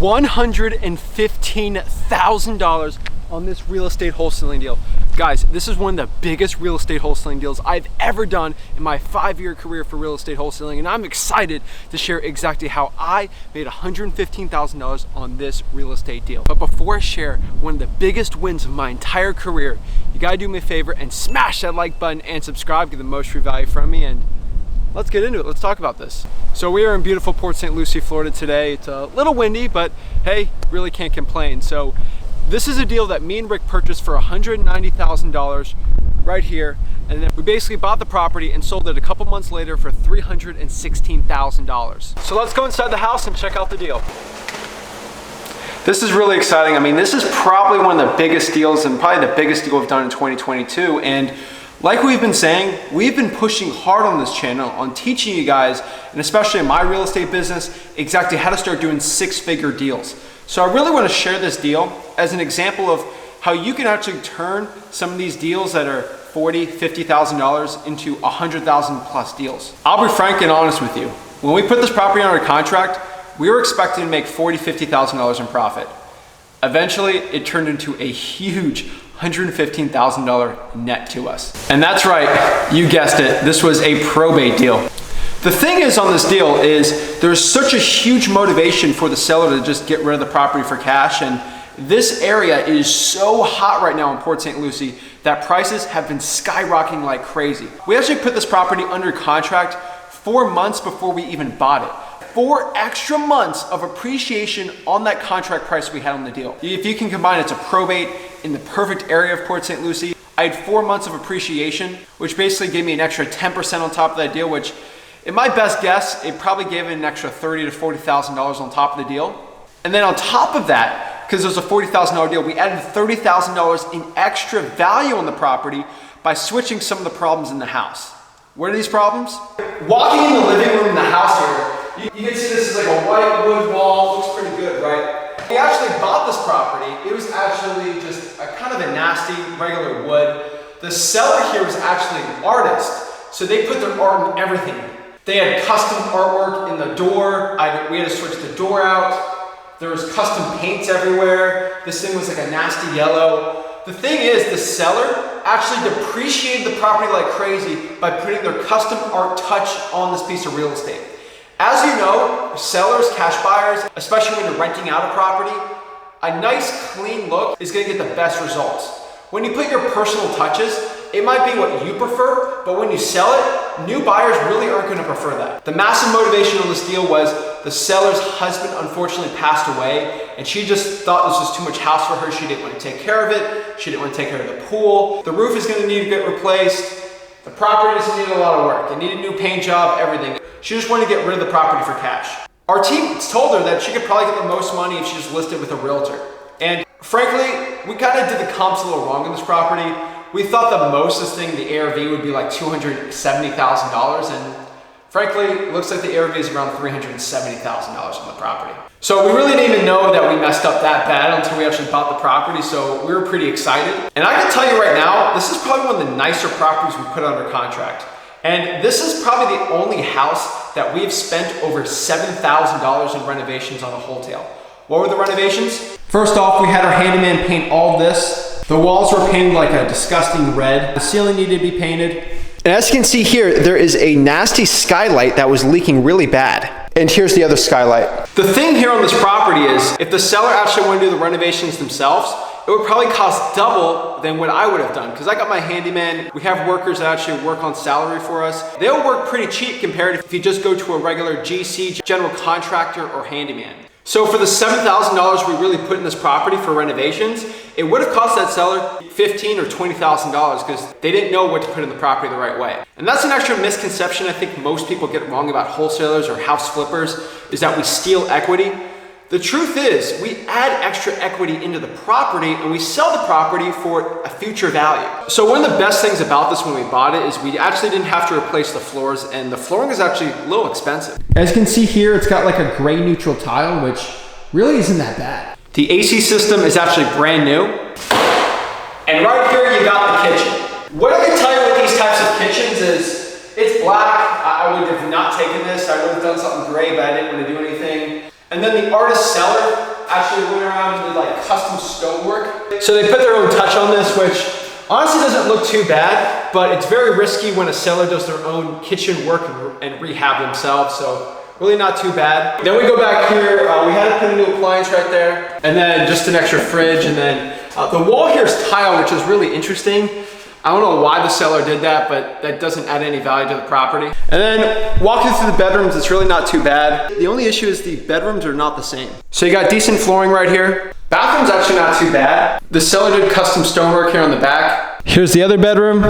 $115,000 on this real estate wholesaling deal. Guys, this is one of the biggest real estate wholesaling deals I've ever done in my 5-year career for real estate wholesaling, and I'm excited to share exactly how I made $115,000 on this real estate deal. But before I share one of the biggest wins of my entire career, you gotta do me a favor and smash that like button and subscribe, get the most free value from me, and let's get into it. Let's talk about this. So we are in beautiful Port St. Lucie, Florida today. It's a little windy, but hey, really can't complain. So this is a deal that me and Rick purchased for $190,000 right here. And then we basically bought the property and sold it a couple months later for $316,000. So let's go inside the house and check out the deal. This is really exciting. I mean, this is probably one of the biggest deals and probably the biggest deal we've done in 2022. And like we've been saying, we've been pushing hard on this channel on teaching you guys, and especially in my real estate business, exactly how to start doing 6-figure deals. So I really want to share this deal as an example of how you can actually turn some of these deals that are $40,000, $50,000 into $100,000 plus deals. I'll be frank and honest with you. When we put this property under contract, we were expecting to make $40,000, $50,000 in profit. Eventually, it turned into a huge $115,000 net to us. And that's right, you guessed it, this was a probate deal. The thing is on this deal is there's such a huge motivation for the seller to just get rid of the property for cash, and this area is so hot right now in Port St. Lucie that prices have been skyrocketing like crazy. We actually put this property under contract 4 months before we even bought it. 4 extra months of appreciation on that contract price we had on the deal. If you can combine it to probate in the perfect area of Port St. Lucie, I had 4 months of appreciation, which basically gave me an extra 10% on top of that deal, which in my best guess, it probably gave it an extra $30,000 to $40,000 on top of the deal. And then on top of that, because it was a $40,000 deal, we added $30,000 in extra value on the property by switching some of the problems in the house. What are these problems? Walking in the living room in the house here, you can see this is like a white wood wall, looks pretty good, right? We actually bought this property. It was actually just a kind of a nasty, regular wood. The seller here was actually an artist, so they put their art in everything. They had custom artwork in the door. We had to switch the door out. There was custom paints everywhere. This thing was like a nasty yellow. The thing is, the seller actually depreciated the property like crazy by putting their custom art touch on this piece of real estate. As you know, sellers, cash buyers, especially when you're renting out a property, a nice clean look is gonna get the best results. When you put your personal touches, it might be what you prefer, but when you sell it, new buyers really aren't gonna prefer that. The massive motivation on this deal was the seller's husband unfortunately passed away, and she just thought this was too much house for her. She didn't want to take care of it. She didn't want to take care of the pool. The roof is gonna need to get replaced. The property just needed a lot of work. It needed a new paint job, everything. She just wanted to get rid of the property for cash. Our team told her that she could probably get the most money if she just listed with a realtor. And frankly, we kind of did the comps a little wrong on this property. We thought the mostest thing, the ARV, would be like $270,000, and frankly, it looks like the ARV is around $370,000 on the property. So we really didn't even know that we messed up that bad until we actually bought the property, so we were pretty excited. And I can tell you right now, this is probably one of the nicer properties we put under contract. And this is probably the only house that we've spent over $7,000 in renovations on a wholesale. What were the renovations? First off, we had our handyman paint all this. The walls were painted like a disgusting red. The ceiling needed to be painted. And as you can see here, there is a nasty skylight that was leaking really bad. And here's the other skylight. The thing here on this property is, if the seller actually wanted to do the renovations themselves, it would probably cost double than what I would have done, because I got my handyman. We have workers that actually work on salary for us. They'll work pretty cheap compared to if you just go to a regular GC, general contractor, or handyman. So for the $7,000 we really put in this property for renovations, it would have cost that seller $15,000 or $20,000 because they didn't know what to put in the property the right way. And that's an extra misconception I think most people get wrong about wholesalers or house flippers, is that we steal equity. The truth is, we add extra equity into the property and we sell the property for a future value. So one of the best things about this when we bought it is we actually didn't have to replace the floors, and the flooring is actually a little expensive. As you can see here, it's got like a gray neutral tile, which really isn't that bad. The AC system is actually brand new. And right here you got the kitchen. What I can tell you with these types of kitchens is it's black. I would have not taken this. I would have done something gray, but I didn't want to do anything. And then the artist seller, actually went around and did like custom stonework. So they put their own touch on this, which honestly doesn't look too bad, but it's very risky when a seller does their own kitchen work and rehab themselves. So really not too bad. Then we go back here, we had to put a new appliance right there, and then just an extra fridge, and then the wall here is tile, which is really interesting. I don't know why the seller did that, but that doesn't add any value to the property. And then walking through the bedrooms, it's really not too bad. The only issue is the bedrooms are not the same. So you got decent flooring right here. Bathroom's actually not too bad. The seller did custom stonework here on the back. Here's the other bedroom.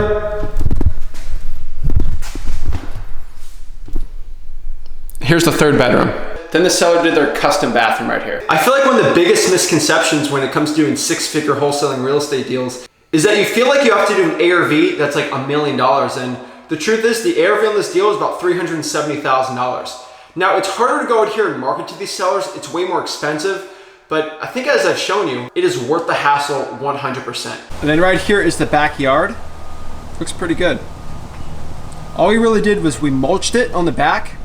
Here's the third bedroom. Then the seller did their custom bathroom right here. I feel like one of the biggest misconceptions when it comes to doing six-figure wholesaling real estate deals is that you feel like you have to do an ARV that's like $1 million. And the truth is the ARV on this deal is about $370,000. Now it's harder to go out here and market to these sellers. It's way more expensive, but I think as I've shown you, it is worth the hassle 100%. And then right here is the backyard. Looks pretty good. All we really did was we mulched it on the back.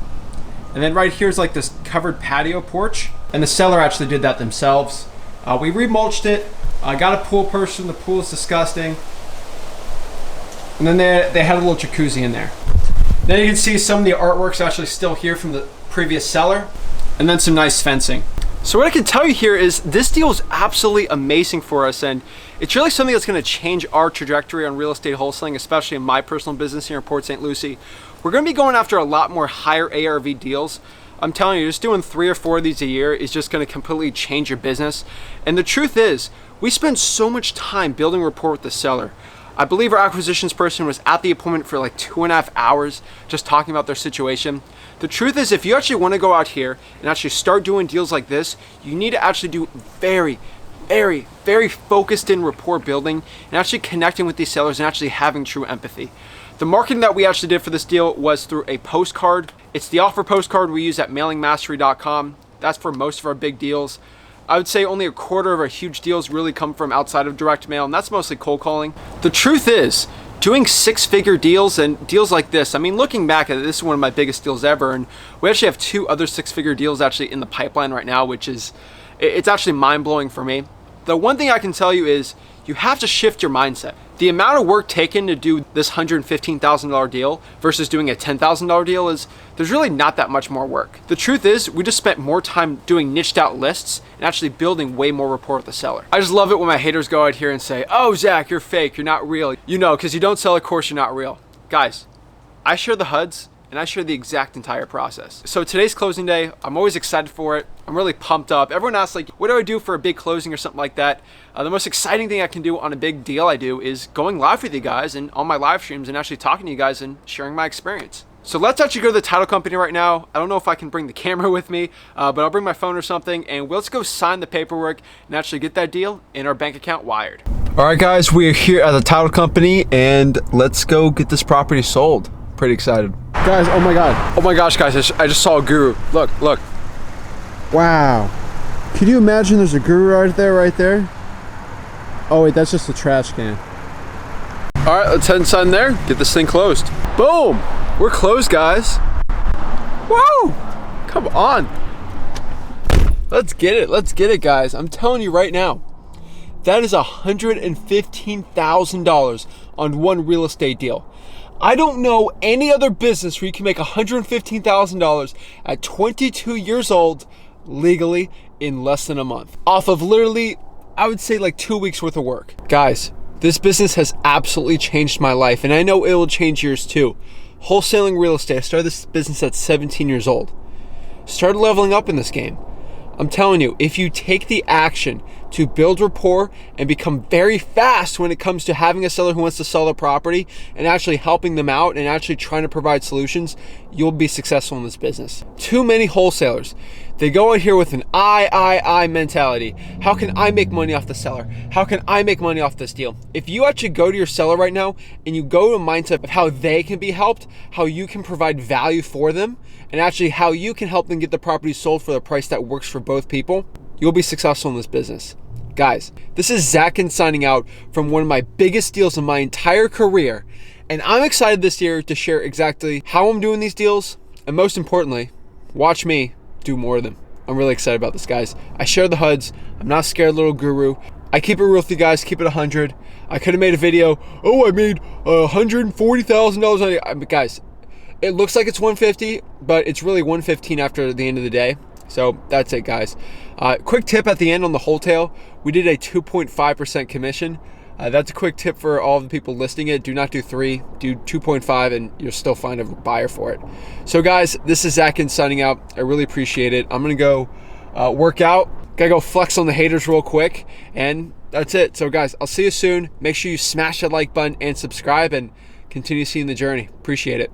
And then right here is like this covered patio porch. And the seller actually did that themselves. We remulched it. I got a pool person, the pool is disgusting. And then they had a little jacuzzi in there. Then you can see some of the artwork's actually still here from the previous seller. And then some nice fencing. So what I can tell you here is this deal is absolutely amazing for us, and it's really something that's gonna change our trajectory on real estate wholesaling, especially in my personal business here in Port St. Lucie. We're gonna be going after a lot more higher ARV deals. I'm telling you, just doing 3 or 4 of these a year is just gonna completely change your business. And the truth is, we spend so much time building rapport with the seller. I believe our acquisitions person was at the appointment for like 2.5 hours just talking about their situation. The truth is, if you actually want to go out here and actually start doing deals like this, you need to actually do very, very, very focused in rapport building and actually connecting with these sellers and actually having true empathy. The marketing that we actually did for this deal was through a postcard. It's the offer postcard we use at mailingmastery.com. That's for most of our big deals. I would say only 1/4 of our huge deals really come from outside of direct mail, and that's mostly cold calling. The truth is, doing 6-figure deals and deals like this, I mean, looking back at it, this is one of my biggest deals ever, and we actually have 2 other 6-figure deals actually in the pipeline right now, which is, it's actually mind-blowing for me. The one thing I can tell you is, you have to shift your mindset. The amount of work taken to do this $115,000 deal versus doing a $10,000 deal is, there's really not that much more work. The truth is, we just spent more time doing niched out lists and actually building way more rapport with the seller. I just love it when my haters go out here and say, oh, Zach, you're fake, you're not real. You know, because you don't sell a course, you're not real. Guys, I share the HUDs and I share the exact entire process. So today's closing day, I'm always excited for it. I'm really pumped up. Everyone asks like, what do I do for a big closing or something like that? The most exciting thing I can do on a big deal I do is going live with you guys and on my live streams and actually talking to you guys and sharing my experience. So let's actually go to the title company right now. I don't know if I can bring the camera with me, but I'll bring my phone or something, and let's go sign the paperwork and actually get that deal in our bank account wired. All right, guys, we are here at the title company, and let's go get this property sold. Pretty excited. Guys, oh my God. Oh my gosh, guys, I just saw a guru. Look, look. Wow. Can you imagine there's a guru right there? Oh wait, that's just a trash can. All right, let's head inside in there, get this thing closed. Boom, we're closed, guys. Whoa, come on. Let's get it, guys. I'm telling you right now, that is $115,000 on one real estate deal. I don't know any other business where you can make $115,000 at 22 years old legally in less than a month. Off of literally, I would say like 2 weeks worth of work. Guys, this business has absolutely changed my life, and I know it will change yours too. Wholesaling real estate. I started this business at 17 years old. Started leveling up in this game. I'm telling you, if you take the action to build rapport and become very fast when it comes to having a seller who wants to sell their property and actually helping them out and actually trying to provide solutions, you'll be successful in this business. Too many wholesalers, they go out here with an I mentality. How can I make money off the seller? How can I make money off this deal? If you actually go to your seller right now and you go to a mindset of how they can be helped, how you can provide value for them, and actually how you can help them get the property sold for the price that works for both people, you'll be successful in this business. Guys, this is Zach Ginn signing out from one of my biggest deals in my entire career, and I'm excited this year to share exactly how I'm doing these deals, and most importantly, watch me do more of them. I'm really excited about this, guys. I share the HUDs. I'm not scared, little guru. I keep it real with you guys, keep it 100. I could have made a video, oh, I made $140,000 on it. Guys, it looks like it's 150, but it's really 115 after the end of the day. So that's it, guys. Quick tip at the end on the wholesale. We did a 2.5% commission. That's a quick tip for all the people listing it. Do not do 3, do 2.5, and you'll still find a buyer for it. So guys, this is Zach Ginn signing out. I really appreciate it. I'm gonna go work out. Gotta go flex on the haters real quick, and that's it. So guys, I'll see you soon. Make sure you smash that like button and subscribe, and continue seeing the journey. Appreciate it.